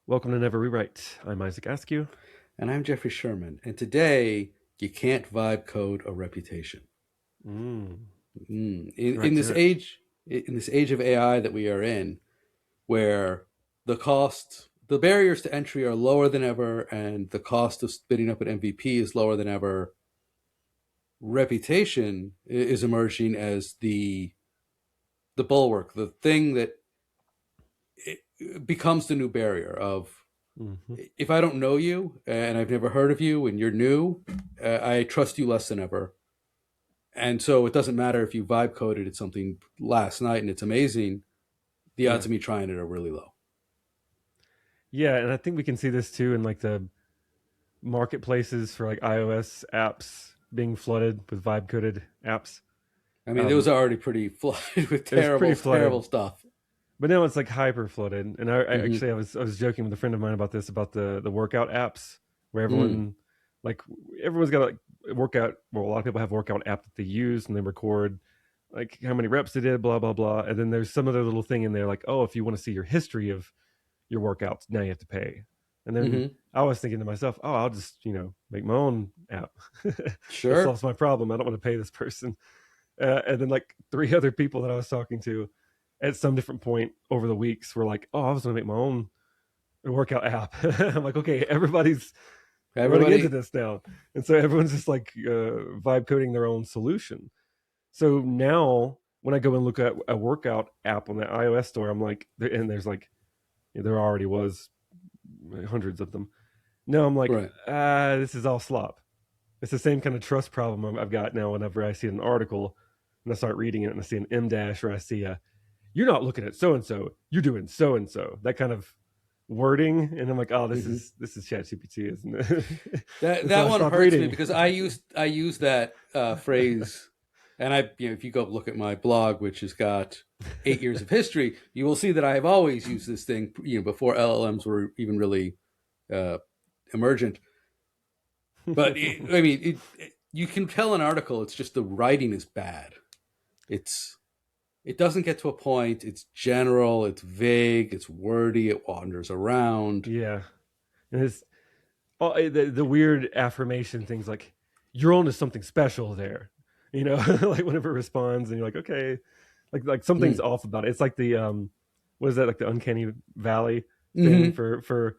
Welcome to Never Rewrite. I'm Isaac Askew. And I'm Jeffrey Sherman. And today, you can't vibe code a reputation. Mm. Mm. Right to it. In this age of AI that we are in, where the barriers to entry are lower than ever, and the cost of spinning up an MVP is lower than ever, reputation is emerging as the bulwark, the thing that becomes the new barrier of Hmm. if I don't know you and I've never heard of you and you're new, I trust you less than ever. And so it doesn't matter if you vibe coded at something last night and it's amazing, the Yeah. odds of me trying it are really low. Yeah, and I think we can see this too in like the marketplaces for like iOS apps being flooded with vibe coded apps. I mean, those Um, are already pretty flooded with it was pretty terrible, terrible flooded, stuff. but now it's like hyper flooded. And Mm-hmm. I was joking with a friend of mine about this about the workout apps where Mm. like everyone's got like workout. Well, a lot of people have workout app that they use and they record like how many reps they did, blah blah blah. And then there's some other little thing in there like, oh, if you want to see your history of your workouts, now you have to pay. And then Mm-hmm. I was thinking to myself, oh, I'll just make my own app. It Sure. solves my problem. I don't want to pay this person. And then like three other people that I was talking to at some different point over the weeks were like, oh, I was going to make my own workout app. I'm like, okay, everybody's running into Everybody. this now, and so everyone's just like vibe coding their own solution. So now when I go and look at a workout app on the iOS store, I'm like, and there's like, there already was hundreds of them. No, I'm like, Right. this is all slop. It's the same kind of trust problem I've got now whenever I see an article and I start reading it and I see an M dash or I see a, you're not looking at so and so, you're doing so and so. That kind of wording, and I'm like, oh, Mm-hmm. this is ChatGPT, isn't it? That And so that I one stopped hurts me reading. because I use that phrase, and if you go look at my blog, which has got 8 years of history, you will see that I have always used this thing, before LLMs were even really uh, emergent. But you can tell an article; it's just the writing is bad. It doesn't get to a point. It's general. It's vague. It's wordy. It wanders around. Yeah, and it's the weird affirmation things like you're on to something special there, like whenever it responds and you're like, okay, like something's Mm. off about it. It's like the what is that, like the uncanny valley thing Mm-hmm. for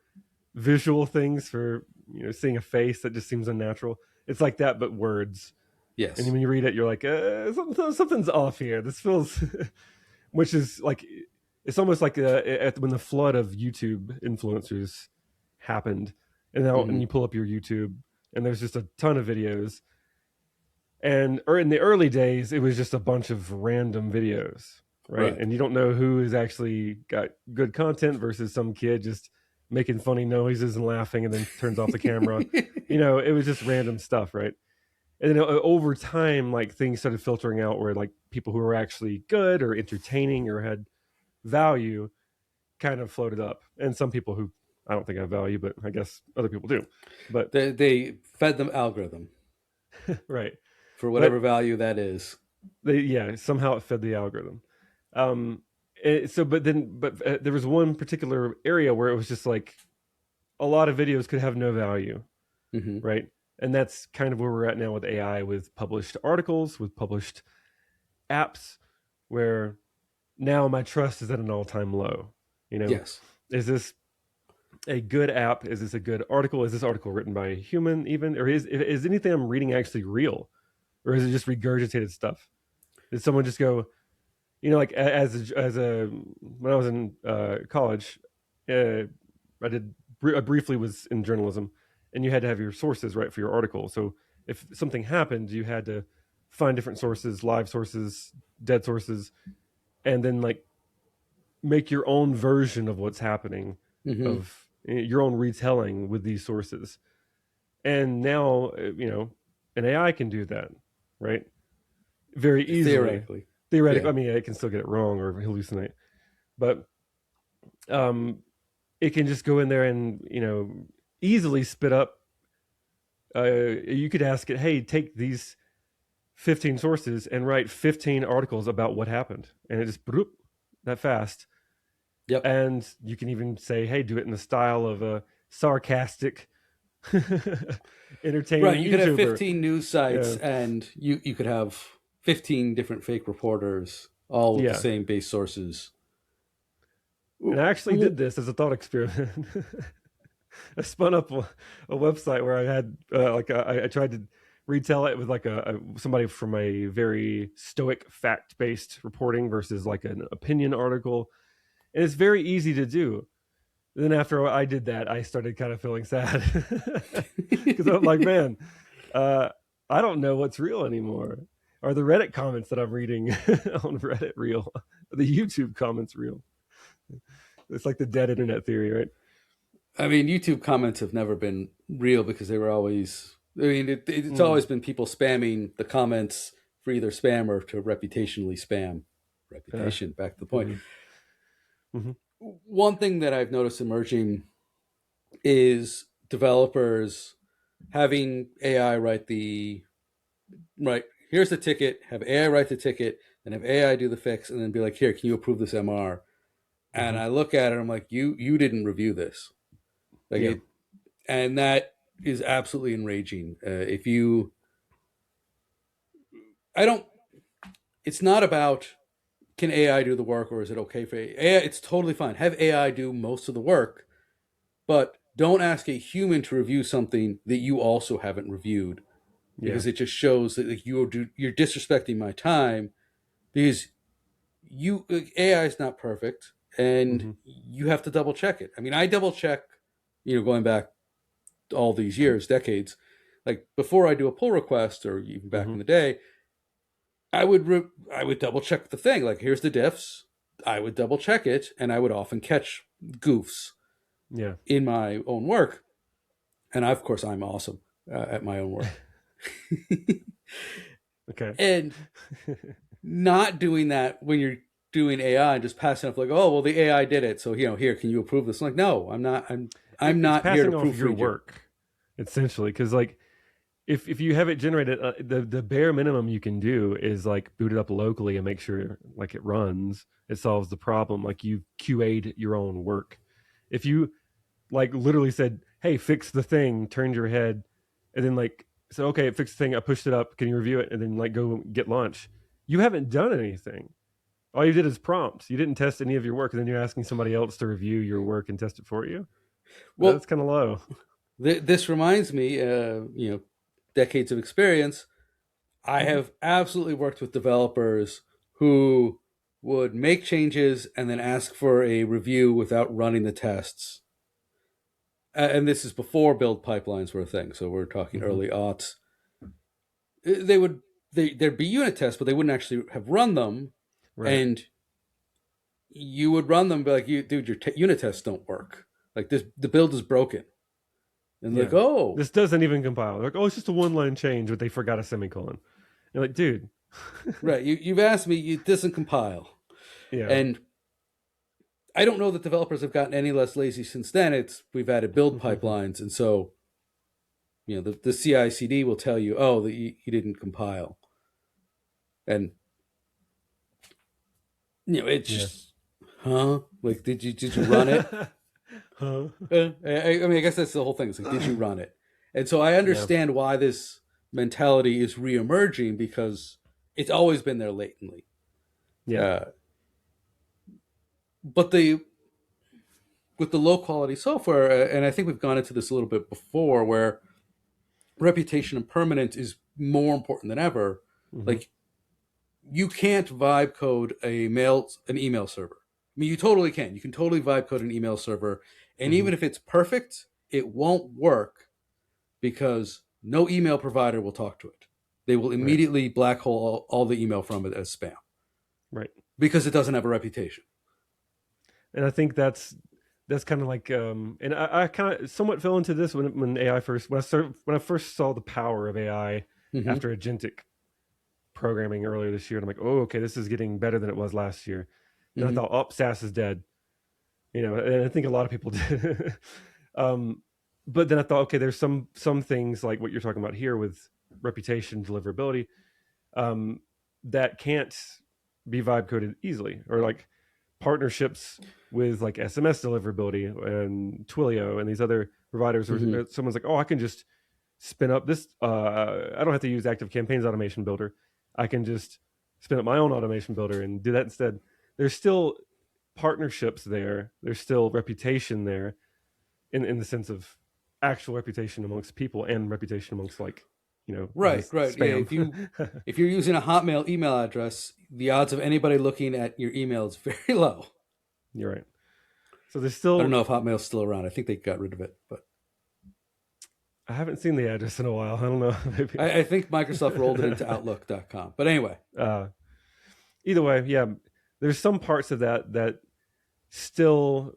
visual things, for seeing a face that just seems unnatural. It's like that, but words. And Yes. when you read it, you're like, something's off here. This feels, which is like, it's almost like when the flood of YouTube influencers happened, and Mm-hmm. you pull up your YouTube, and there's just a ton of videos. And or in the early days, it was just a bunch of random videos, right? Right. And you don't know who has actually got good content versus some kid just making funny noises and laughing and then turns off the camera. It was just random stuff, right? And then over time, like things started filtering out where like people who were actually good or entertaining or had value kind of floated up, and some people who I don't think have value, but I guess other people do. But They fed them algorithm right, for whatever but value that is. yeah, somehow it fed the algorithm. Um, but there was one particular area where it was just like a lot of videos could have no value, Mm-hmm. right? And that's kind of where we're at now with AI, with published articles, with published apps, where now my trust is at an all-time low. You know, Yes. is this a good app? Is this a good article? Is this article written by a human even, or is anything I'm reading actually real, or is it just regurgitated stuff? Did someone just go, like as a when I was in college, uh, I briefly was in journalism, and you had to have your sources right for your article. So if something happened, you had to find different sources, live sources, dead sources, and then like make your own version of what's happening, Mm-hmm. of your own retelling with these sources. And now an AI can do that, right? Very easily. Theoretically. Theoretically, Yeah. I mean, it can still get it wrong or hallucinate, but um, it can just go in there and easily spit up. You could ask it, hey, take these 15 sources and write 15 articles about what happened, and it just bloop, that fast. Yep. And you can even say, hey, do it in the style of a sarcastic, Right. entertaining You could have YouTuber. 15 news sites, Yeah. and you could have 15 different fake reporters, all with the Yeah. same base sources. And I actually did this as a thought experiment. I spun up a website where I had I tried to retell it with like somebody from a very stoic fact based reporting versus like an opinion article, and it's very easy to do. Then after I did that, I started kind of feeling sad because I'm like, man, uh, I don't know what's real anymore. Are the Reddit comments that I'm reading on Reddit real? Are the YouTube comments real? It's like the dead internet theory, right? I mean, YouTube comments have never been real because they were always. I mean, it's Mm, always been people spamming the comments for either spam or to reputationally spam. uh, Reputation, back to the point. mhm, mhm, One thing that I've noticed emerging is developers having AI write the right. Here's the ticket. Have AI write the ticket, and have AI do the fix, and then be like, "Here, can you approve this MR?" And mhm. I look at it, I'm like, "You didn't review this." Like Yeah. it, and that is absolutely enraging. If you, I don't. It's not about can AI do the work or is it okay for AI. It's totally fine. Have AI do most of the work, but don't ask a human to review something that you also haven't reviewed Yeah. because it just shows that like, you're disrespecting my time because you AI is not perfect and Hmm. you have to double check it. I mean, I double check, going back all these years, decades, like before I do a pull request or even back Hmm. in the day, I would double check the thing. Like here's the diffs. I would double check it, and I would often catch goofs Yeah. in my own work. And of course, I'm awesome at my own work. Okay. And not doing that when you're doing AI and just passing off like, oh well, the AI did it, so here, can you approve this? I'm like, no, I'm not. I'm It's not here to passing off your proofread you. work essentially, because like if you have it generated, the bare minimum you can do is like boot it up locally and make sure like it runs. It solves the problem. Like you QA'd your own work. If you like literally said, "Hey, fix the thing," turned your head, and then like said, "Okay, it fixed the thing. I pushed it up. Can you review it?" And then like go get lunch. You haven't done anything. All you did is prompt. You didn't test any of your work, and then you're asking somebody else to review your work and test it for you. That's Well, kind of low. this reminds me, decades of experience. I Hmm. have absolutely worked with developers who would make changes and then ask for a review without running the tests. And this is before build pipelines were a thing, so we're talking Hmm. early aughts. They would there'd be unit tests, but they wouldn't actually have run them, Right. and you would run them, be like, "You, dude, your unit tests don't work. Like this, the build is broken." And they're Yeah. like, "Oh, This doesn't even compile. They're like, oh, it's just a one line change, but they forgot a semicolon. You're like, dude. right, you've asked me, it doesn't compile." Yeah. And I don't know that developers have gotten any less lazy since then. It's we've added build pipelines, and so the CI/CD will tell you, oh, that you didn't compile, and it's Yeah. just, huh? Like, did you run it? Huh? I mean, I guess that's the whole thing. It's like, did you run it? And so I Yeah. understand why this mentality is reemerging because it's always been there latently. Yeah. Uh, but the with the low quality software, and I think we've gone into this a little bit before, where reputation and permanence is more important than ever. Hmm. Like you can't vibe code an email server. I mean, you totally can. You can totally vibe code an email server, and Hmm. even if it's perfect, it won't work because no email provider will talk to it. They will Right. immediately black hole all the email from it as spam Right. because it doesn't have a reputation. And I think that's kind of like and I kind of somewhat fell into this when AI first when I first saw the power of AI Mm-hmm. after agentic programming earlier this year, and I'm like, oh, okay, this is getting better than it was last year. Then I Mm-hmm. thought, oh, SAS is dead. And I think a lot of people did. um, but then I thought, okay, there's some things like what you're talking about here with reputation, deliverability, um, that can't be vibe coded easily, or like partnerships with like SMS deliverability and Twilio and these other providers Mm-hmm. where someone's like, oh, I can just spin up this. I don't have to use Active Campaigns Automation Builder. I can just spin up my own automation builder and do that instead. There's still partnerships there. There's still reputation there in the sense of actual reputation amongst people and reputation amongst like, Right, just right. Yeah, spam. if you're using a Hotmail email address, the odds of anybody looking at your email is very low. You're right. So there's I don't still, know if Hotmail's still around. I think they got rid of it, but I haven't seen the address in a while. I don't know. Maybe. I think Microsoft rolled it into Outlook.com. But anyway, uh, Either way, yeah, there's some parts of that still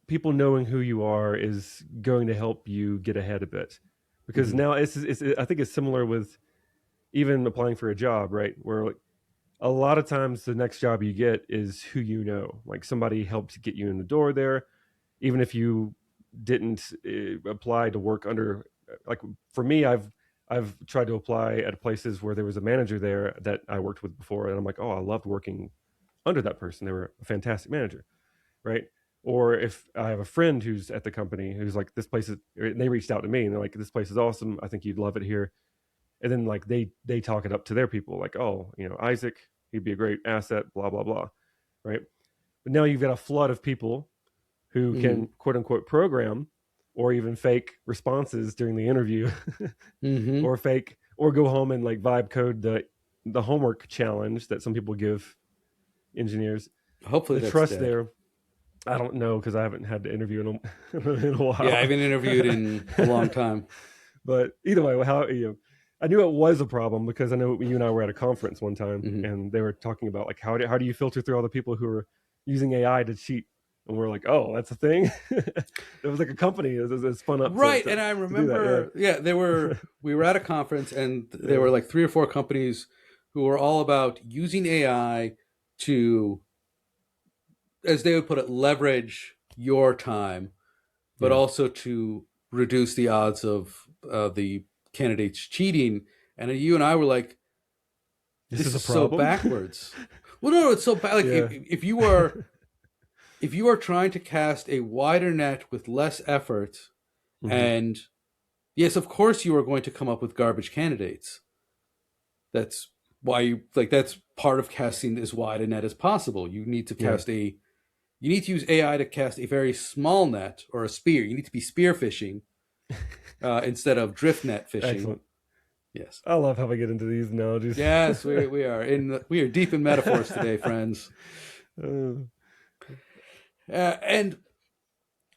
people knowing who you are is going to help you get ahead a bit because mm-hmm. now it's I think it's similar with even applying for a job, right? Where like a lot of times the next job you get is who you know, like somebody helped get you in the door there, even if you didn't apply to work under. Like for me, I've tried to apply at places where there was a manager there that I worked with before, and I'm like, oh, I loved working under that person. They were a fantastic manager, right? Or if I have a friend who's at the company who's like, this place is, and they reached out to me and they're like, this place is awesome. I think you'd love it here. And then like they talk it up to their people, like, oh, Isaac, he'd be a great asset, blah blah blah, right? But now you've got a flood of people who Mm-hmm. can quote unquote program or even fake responses during the interview Mm-hmm. or fake or go home and like vibe code the homework challenge that some people give engineers. Hopefully The that's trust dead. there, I don't know because I haven't had to interview in a Yeah, I while. haven't interviewed in a long time. But either way, I knew it was a problem because I know you and I were at a conference one time Mm-hmm. and they were talking about like how do you filter through all the people who are using AI to cheat, and we're like, oh, that's a thing. There was like a company that spun up Right, and I to do that. remember, yeah, we were at a conference, and Yeah, there were like 3 or 4 companies who were all about using AI to, as they would put it, leverage your time, but yeah. also to reduce the odds of the candidates cheating. And you and I were like, This "This is a is so problem. backwards." Well, no, it's so bad. Like Yeah. if you are trying to cast a wider net with less effort, Hmm. and yes, of course you are going to come up with garbage candidates. That's why that's part of casting as wide a net as possible. You need to Yeah. you need to use AI to cast a very small net or a spear. You need to be spear fishing instead of drift net fishing. Excellent. Yes. I love how I get into these analogies. Yes, we are deep in metaphors today, friends. uh, And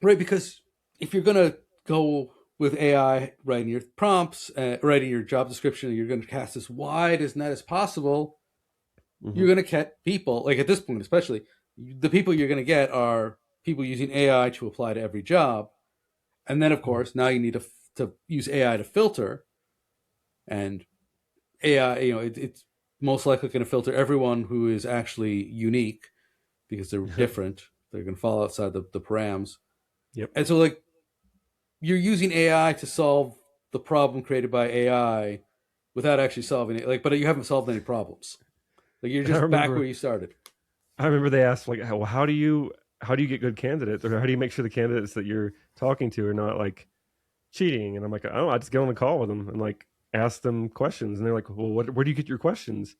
right, because if you're gonna go with AI writing your prompts, writing your job description, you're going to cast as wide as net as possible. mhm. You're going to get people, like at this point especially, the people you're going to get are people using AI to apply to every job. And then, of course, now you need to use AI to filter. And AI, it's most likely going to filter everyone who is actually unique because they're different. They're going to fall outside the params. Yep. And so, like, you're using AI to solve the problem created by AI without actually solving it. Like, but you haven't solved any problems. Like, you're And just back where you started. I remember they asked like, well, how do you get good candidates, or how do you make sure the candidates that you're talking to are not like cheating? And I'm like, oh, I just get on the call with them and like ask them questions, and they're like, well, where do you get your questions?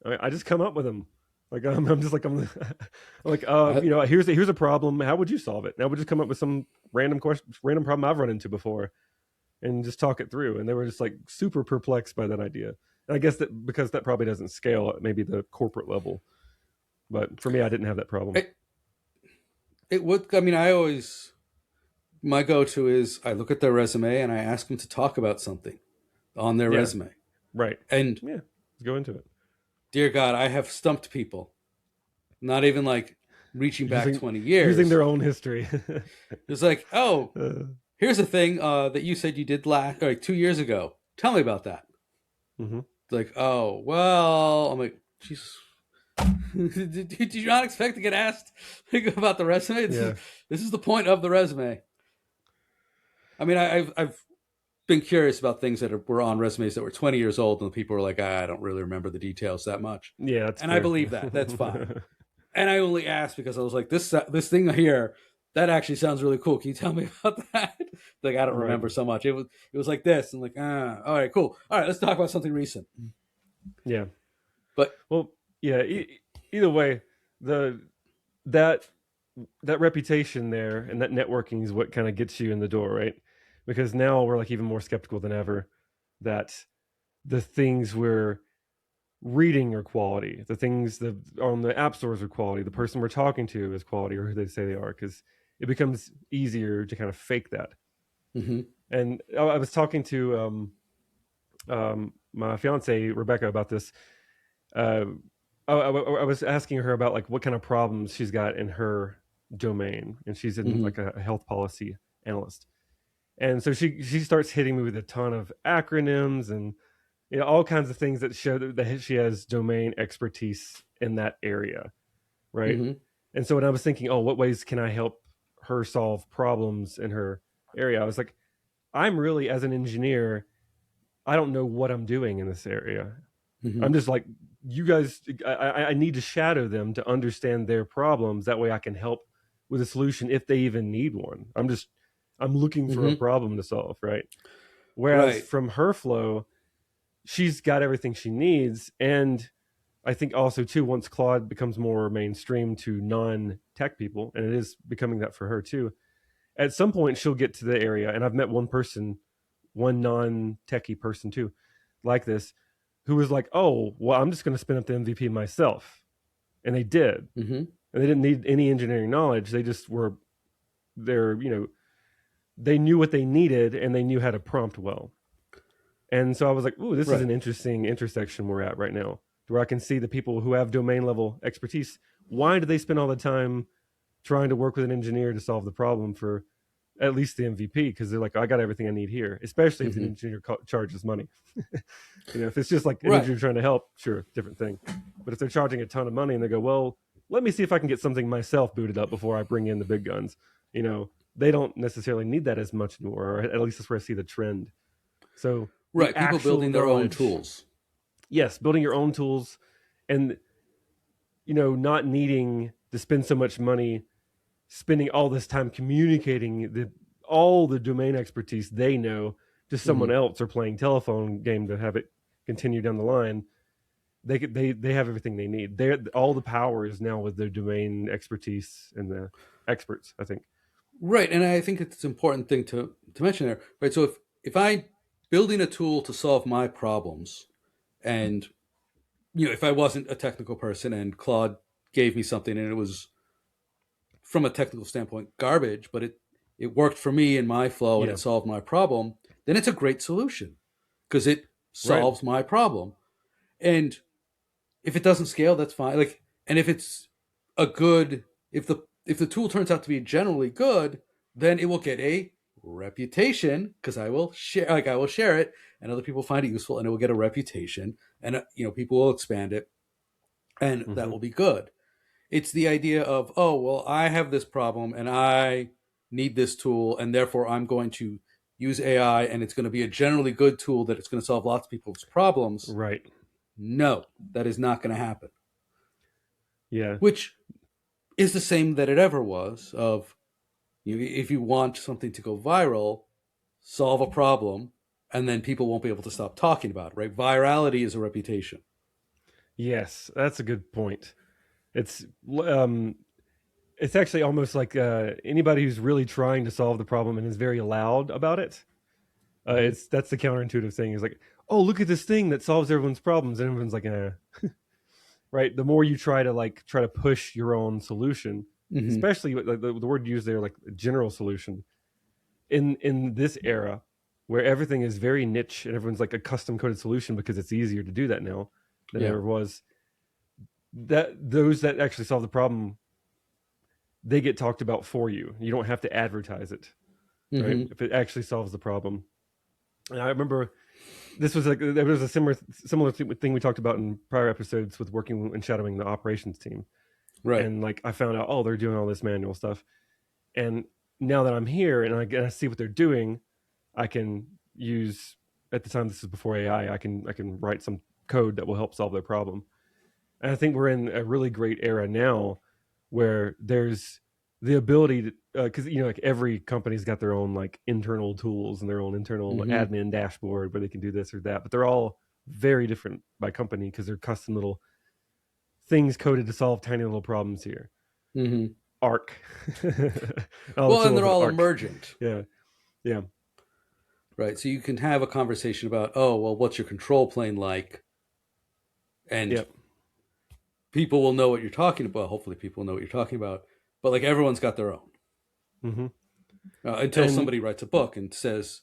I just come up with them. Like I'm just like I'm like I, here's a problem. How would you solve it? And I would just come up with some random question, random problem I've run into before, and just talk it through. And they were just like super perplexed by that idea. And I guess that because that probably doesn't scale at maybe the corporate level, but for me, I didn't have that problem. it, it would, I mean, my go to is I look at their resume and I ask them to talk about something on their Yeah, resume. right. And Yeah, let's go into it. dear God, I have stumped people, not even like reaching back Using 20 using years. their own history. It's like, oh, uh, here's a thing that you said you did last, like 2 years ago. Tell me about that. mm-hmm. It's like, oh, well, I'm like, Jesus. Did you not expect to get asked about the resume? Yeah, This is the point of the resume. I mean, I've been curious about things that were on resumes that were 20 years old, and people were like, I don't really remember the details that much. yeah, that's And I fair. believe that. That's fine. And I only asked because I was like, this thing here, that actually sounds really cool. Can you tell me about that? Like, I don't Right. remember so much. It was like this. I'm like, all right, cool. All right, let's talk about something recent. Yeah. But Well, yeah. Either way, the that that reputation there and that networking is what kind of gets you in the door, right? Because now we're like even more skeptical than ever that the things we're reading are quality, the things that on the app stores are quality, the person we're talking to is quality, or who they say they are, because it becomes easier to kind of fake that. mm-hmm, And I was talking to my fiance Rebecca about this. Uh, I was asking her about like what kind of problems she's got in her domain, and she's in mm-hmm, like a health policy analyst. And so she starts hitting me with a ton of acronyms and all kinds of things that show that she has domain expertise in that area, right? mm-hmm. And so when I was thinking, oh, what ways can I help her solve problems in her area, I was like, I'm really, as an engineer, I don't know what I'm doing in this area. Mm-hmm. I'm just like, you guys, I need to shadow them to understand their problems. That way I can help with a solution if they even need one. I'm looking for a Mm-hmm. problem to solve, right? Whereas Right. from her flow, she's got everything she needs. And I think also too, once Claude becomes more mainstream to non-tech people, and it is becoming that for her too, at some point she'll get to the area. And I've met one person, one non-techie person too, like this, who was like, "Oh, well, I'm just going to spin up the MVP myself," and they did, Mm-hmm. and they didn't need any engineering knowledge. They just were they're they knew what they needed and they knew how to prompt well. And so I was like, "Ooh, this is Right. an interesting intersection we're at right now, where I can see the people who have domain level expertise. Why do they spend all the time trying to work with an engineer to solve the problem for at least the MVP? Because they're like, I got everything I need here, especially if the Mm-hmm. engineer charges money. If it's just like an Right. engineer trying to help, sure, different thing. But if they're charging a ton of money and they go, well, let me see if I can get something myself booted up before I bring in the big guns, they don't necessarily need that as much anymore, or at least that's where I see the trend. So the Right. People actual building their own knowledge, tools. yes, building your own tools and, not needing to spend so much money spending all this time communicating all the domain expertise they know to someone Mm-hmm. else or playing telephone game to have it continue down the line. They have everything they need. They all the power is now with their domain expertise and the experts, I think. Right. And I think it's an important thing to mention there. Right. So if I building a tool to solve my problems, and if I wasn't a technical person and Claude gave me something and it was from a technical standpoint garbage, but it worked for me in my flow and Yeah, it solved my problem, then it's a great solution because it right. solves my problem. And if it doesn't scale, that's fine. Like, and if it's a good, if the tool turns out to be generally good, then it will get a reputation because I will share it, and other people find it useful, and it will get a reputation, and people will expand it, and that Hmm. will be good. It's the idea of, oh, well, I have this problem and I need this tool, and therefore I'm going to use AI, and it's going to be a generally good tool that it's going to solve lots of people's problems. Right. No, that is not going to happen. Yeah. Which is the same that it ever was. Of if you want something to go viral, solve a problem, and then people won't be able to stop talking about it. Right? Virality is a reputation. Yes, that's a good point. It's um it's actually almost like anybody who's really trying to solve the problem and is very loud about it. Mm-hmm. It's That's the counterintuitive thing. Is like, oh, look at this thing that solves everyone's problems, and everyone's like, right. The more you try to push your own solution, Mm-hmm. especially like the word used there, like a general solution, in this era where everything is very niche and everyone's like a custom coded solution because it's easier to do that now than it Yeah. ever was. That those that actually solve the problem, they get talked about for you. You don't have to advertise it, right? Mm-hmm. If it actually solves the problem. And I remember this was like there was a similar thing we talked about in prior episodes with working and shadowing the operations team. Right. And like I found out, oh, they're doing all this manual stuff. And now that I'm here and I see what they're doing, I can use, at the time this is before AI, I can write some code that will help solve their problem. And I think we're in a really great era now where there's the ability to, because like every company's got their own like internal tools and their own internal Mm-hmm. admin dashboard where they can do this or that, but they're all very different by company because they're custom little things coded to solve tiny little problems here. Mm-hmm. Arc, all the Well, and tools they're in all Arc. emergent, Yeah, yeah, right? So you can have a conversation about, oh, well, what's your control plane like? And yep. people will know what you're talking about. Hopefully, people know what you're talking about. But like everyone's got their own Mm-hmm. until And somebody writes a book and says,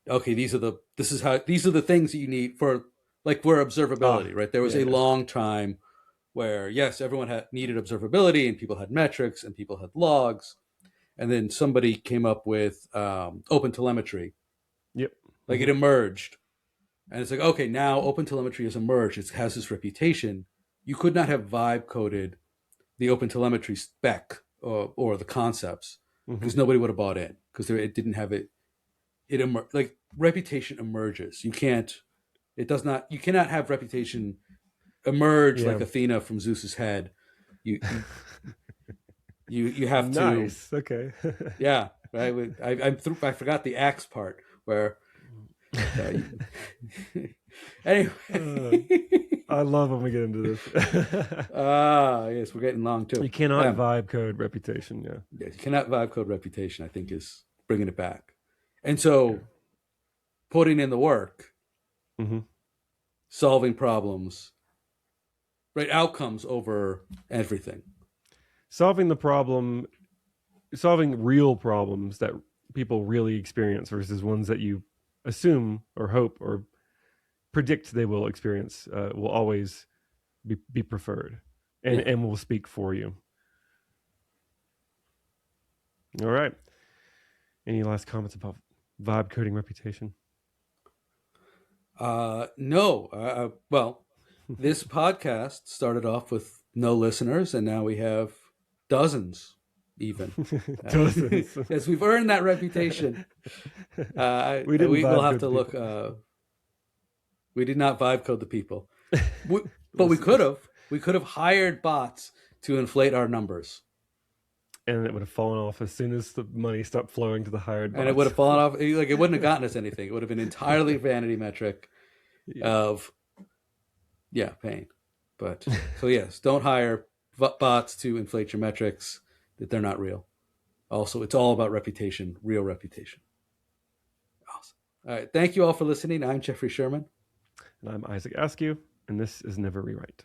okay, these are the things that you need for like for observability, right? There was yeah, a yeah. long time where yes, everyone had needed observability and people had metrics and people had logs, and then somebody came up with open telemetry, Yep. like Mm-hmm. it emerged, and it's like okay, now open telemetry has emerged. It has this reputation. You could not have vibe coded the open telemetry spec or the concepts Mm-hmm. because nobody would have bought in because it didn't have it. Like reputation emerges. You can't. It does not. You cannot have reputation emerge Yeah. like Athena from Zeus's head. You you you have to. Nice. Okay. Yeah, right. I forgot the axe part where. Uh, anyway. uh, I love when we get into this. Yes, we're getting long too. You cannot vibe code reputation. Yeah. Yeah, you cannot vibe code reputation. I think is bringing it back, and Yeah. so putting in the work, Mm-hmm. solving problems, right? Outcomes over everything. Solving the problem, solving real problems that people really experience versus ones that you assume or hope or predict they will experience will always be preferred and, Yeah. and will speak for you. All right. Any last comments about vibe coding reputation? No. Well, this podcast started off with no listeners, and now we have dozens, even. Dozens. Yes, we've earned that reputation. We didn't We will vibe have code to the look. people. We did not vibe code the people, but We'll we see. could have. We could have hired bots to inflate our numbers, And it would have fallen off as soon as the money stopped flowing to the hired and it would bots. have fallen off. Like it wouldn't have gotten us anything. It would have been entirely vanity metric Yeah. of pain. But so yes, don't hire bots to inflate your metrics that they're not real. Also, it's all about reputation, real reputation. Awesome. All right, thank you all for listening. I'm Jeffrey Sherman. And I'm Isaac Askew, and this is Never Rewrite.